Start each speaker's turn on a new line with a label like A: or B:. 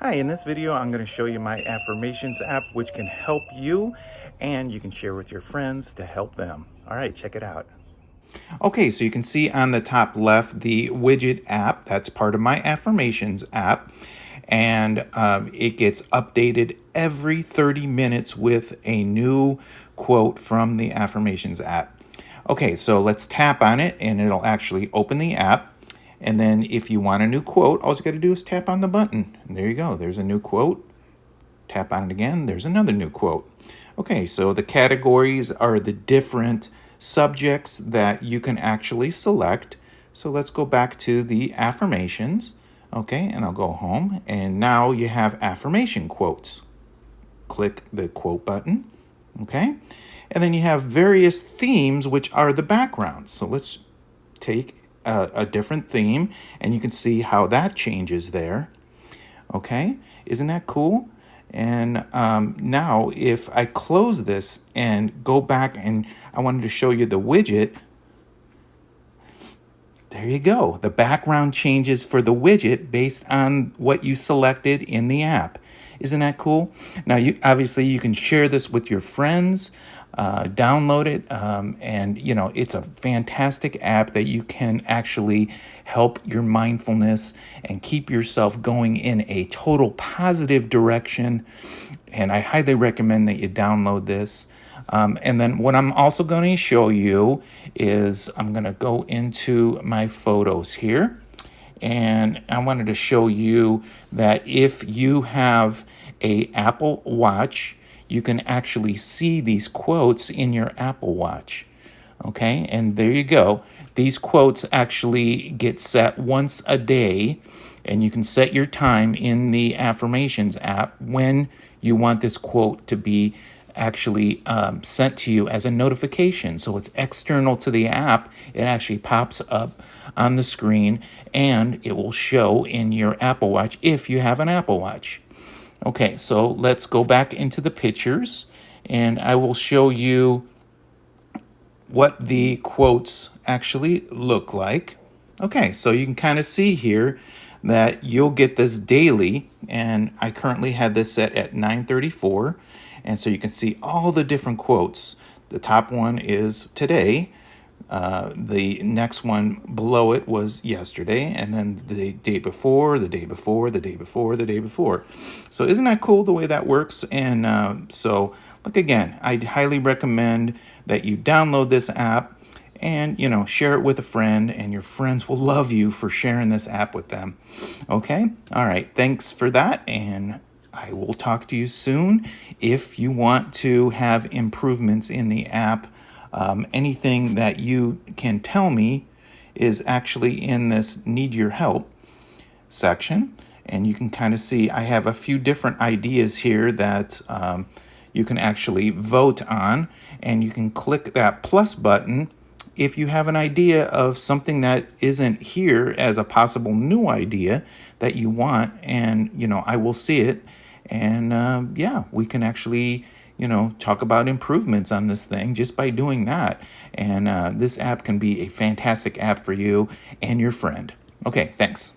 A: Hi, in this video, I'm going to show you my Affirmations app, which can help you and you can share with your friends to help them. All right, check it out. Okay, so you can see on the top left the widget app. That's part of my Affirmations app. And it gets updated every 30 minutes with a new quote from the Affirmations app. Okay, so let's tap on it and it'll actually open the app. And then if you want a new quote, all you got to do is tap on the button. And there you go. There's a new quote. Tap on it again. There's another new quote. Okay, so the categories are the different subjects that you can actually select. So let's go back to the affirmations. Okay, and I'll go home. And now you have affirmation quotes. Click the quote button. Okay, and then you have various themes, which are the backgrounds. So let's take a different theme, and you can see how that changes there. Okay, isn't that cool? And now if I close this and go back, and I wanted to show you the widget, there you go. The background changes for the widget based on what you selected in the app. Isn't that cool? Now, obviously you can share this with your friends, download it, and it's a fantastic app that you can actually help your mindfulness and keep yourself going in a total positive direction. And I highly recommend that you download this. And then what I'm also going to show you is I'm going to go into my photos here. And I wanted to show you that if you have a Apple Watch, you can actually see these quotes in your Apple Watch. Okay, and there you go. These quotes actually get set once a day, and you can set your time in the Affirmations app when you want this quote to be actually sent to you as a notification. So it's external to the app. It actually pops up on the screen, and it will show in your Apple Watch if you have an Apple Watch. Okay, so let's go back into the pictures, and I will show you what the quotes actually look like. Okay, so you can kind of see here that you'll get this daily, and I currently had this set at 9:34, and so you can see all the different quotes. The top one is today. The next one below it was yesterday, and then the day before, the day before, the day before, the day before. So isn't that cool the way that works? And so look, again, I'd highly recommend that you download this app and share it with a friend, and your friends will love you for sharing this app with them. Okay, all right, thanks for that, and I will talk to you soon. If you want to have improvements in the app, anything that you can tell me is actually in this need your help section. And you can kind of see I have a few different ideas here that you can actually vote on. And you can click that plus button if you have an idea of something that isn't here as a possible new idea that you want. And, I will see it. And yeah, we can actually talk about improvements on this thing just by doing that. And this app can be a fantastic app for you and your friend. Okay, thanks.